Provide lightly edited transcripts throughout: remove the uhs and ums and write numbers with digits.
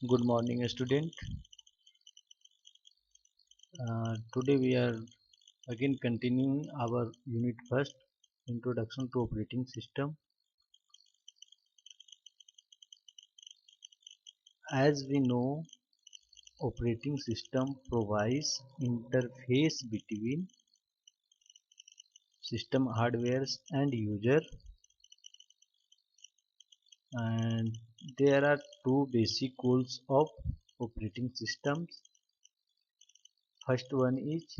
Good morning, student. Today we are again continuing our unit first, Introduction to Operating System. As we know, operating system provides interface between system hardwares and user, and there are two basic goals of operating systems. First one is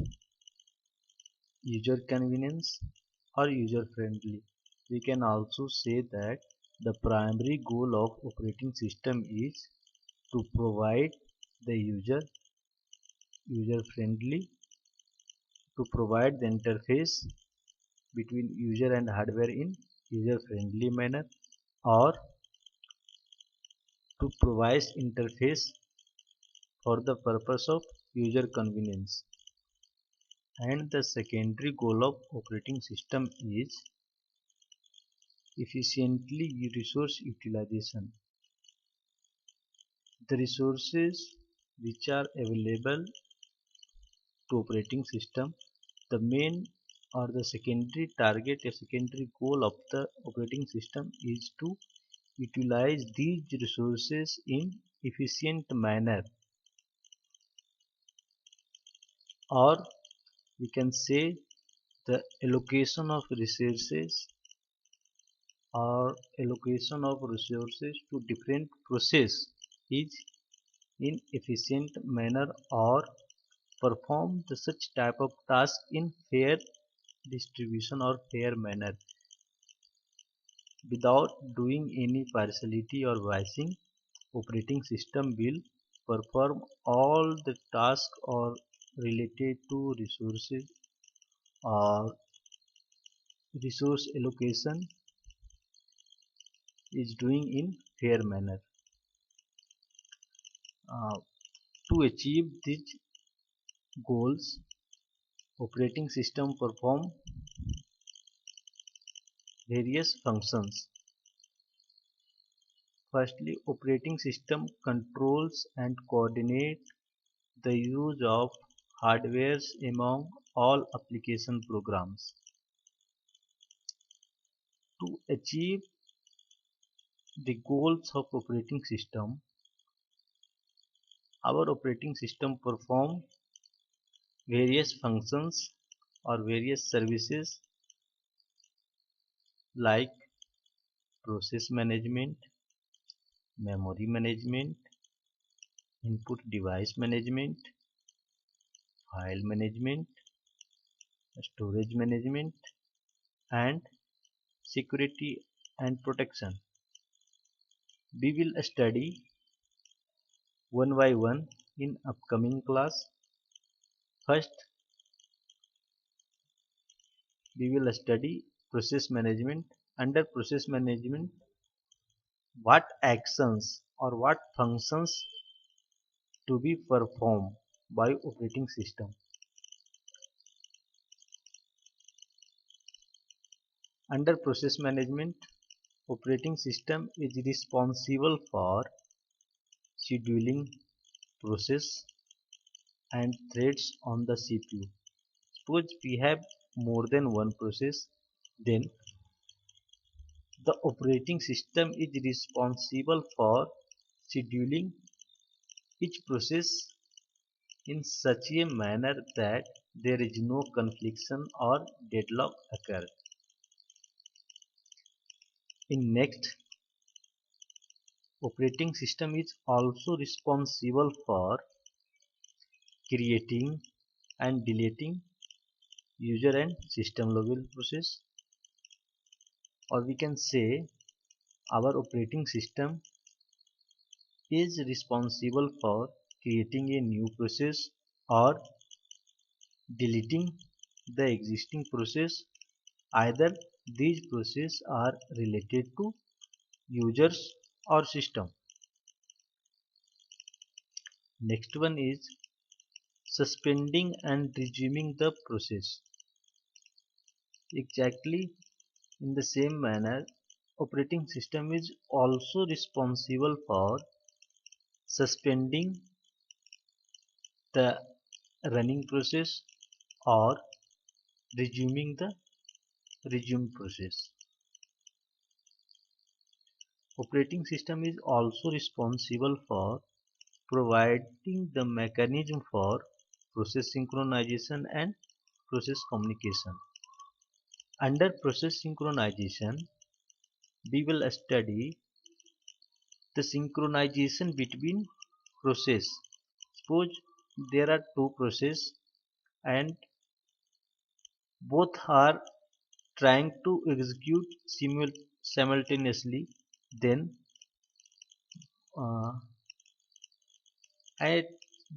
user convenience or user friendly. We can also say that the primary goal of operating system is to provide the user friendly, to provide the interface between user and hardware in user friendly manner, or to provide interface for the purpose of user convenience. And the secondary goal of operating system is efficiently resource utilization. The resources which are available to operating system, the main or the secondary target, a secondary goal of the operating system is to utilize these resources in efficient manner, or we can say the allocation of resources or allocation of resources to different process is in efficient manner, or perform the such type of task in fair distribution or fair manner without doing any partiality or biasing. Operating system will perform all the tasks or related to resources or resource allocation is doing in fair manner. Uh, to achieve these goals, operating system perform various functions. Firstly, operating system controls and coordinates the use of hardwares among all application programs. To achieve the goals of operating system, our operating system perform various functions or various services like process management, memory management, input device management, file management, storage management, and security and protection. We will study one by one in upcoming class. First, we will study process management. Under process management, what actions or what functions to be performed by operating system. Under process management, operating system is responsible for scheduling process and threads on the CPU. Suppose we have more than one process, then the operating system is responsible for scheduling each process in such a manner that there is no confliction or deadlock occur. In next, operating system is also responsible for creating and deleting user and system level process, or we can say our operating system is responsible for creating a new process or deleting the existing process. Either these processes are related to users or system. Next one is suspending and resuming the process. Exactly in the same manner, operating system is also responsible for suspending the running process or resuming the resumed process. Operating system is also responsible for providing the mechanism for process synchronization and process communication. Under process synchronization, we will study the synchronization between process. Suppose there are two processes and both are trying to execute simultaneously. Then uh, at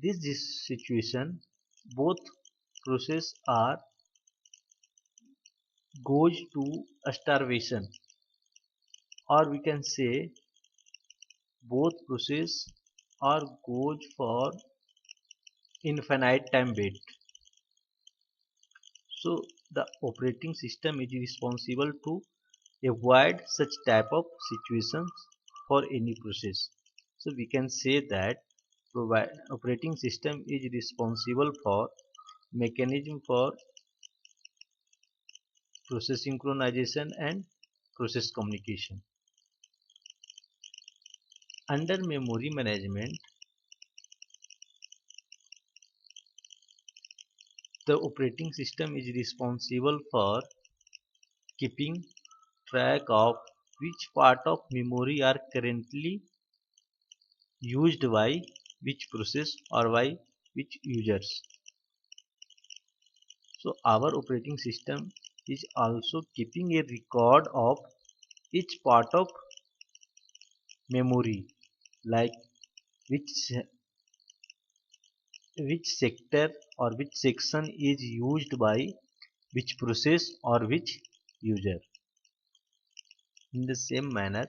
this situation, both process are goes to starvation, or we can say both process are goes for infinite time wait. So the operating system is responsible to avoid such type of situations for any process. So we can say that operating system is responsible for mechanism for process synchronization and process communication. Under memory management, the operating system is responsible for keeping track of which part of memory are currently used by which process or by which users. So our operating system is also keeping a record of each part of memory, like which which sector or which section is used by which process or which user. In the same manner,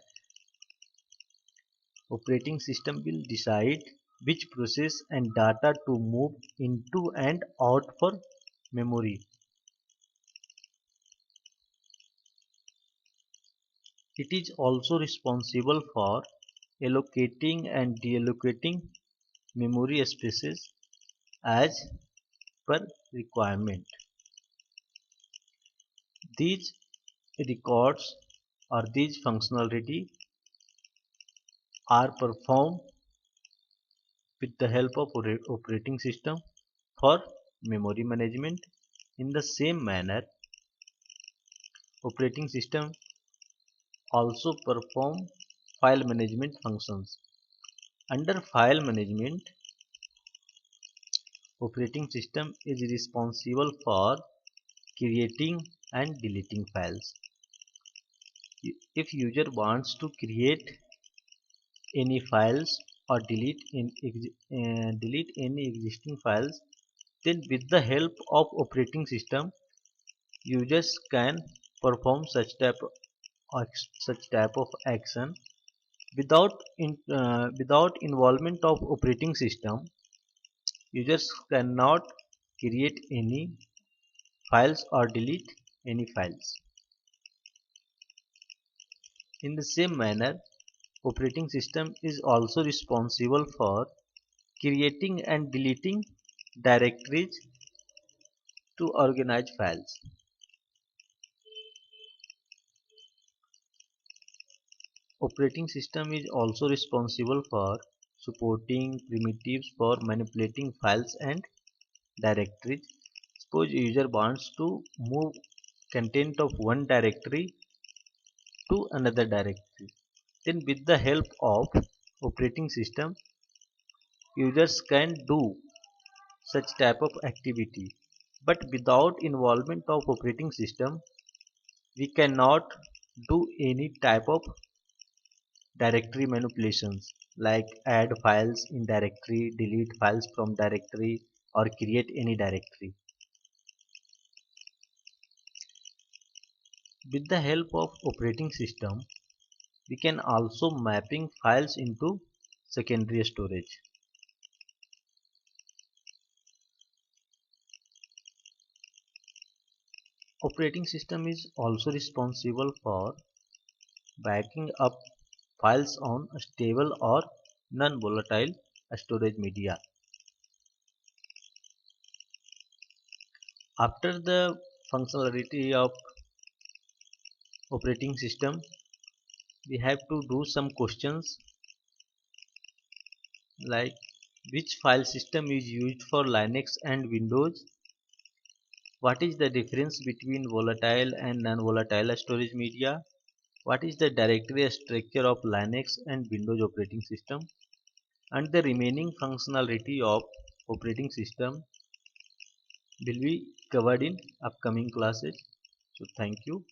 operating system will decide which process and data to move into and out for memory. It is also responsible for allocating and deallocating memory spaces as per requirement. These records or these functionality are performed with the help of operating system for memory management. In the same manner, operating system also perform file management functions. Under file management, operating system is responsible for creating and deleting files. If user wants to create any files or delete any existing files, then with the help of operating system, users can perform such type of action without involvement of operating system. Users cannot create any files or delete any files. In the same manner, operating system is also responsible for creating and deleting directories to organize files. Operating system is also responsible for supporting primitives for manipulating files and directories. Suppose user wants to move content of one directory to another directory. Then with the help of operating system, users can do such type of activity. But without involvement of operating system, we cannot do any type of directory manipulations like add files in directory, delete files from directory, or create any directory. With the help of operating system, we can also mapping files into secondary storage. Operating system is also responsible for backing up files on a stable or non-volatile storage media. After the functionality of operating system, we have to do some questions like which file system is used for Linux and Windows, what is the difference between volatile and non-volatile storage media, what is the directory structure of Linux and Windows operating system, and the remaining functionality of operating system will be covered in upcoming classes. So thank you.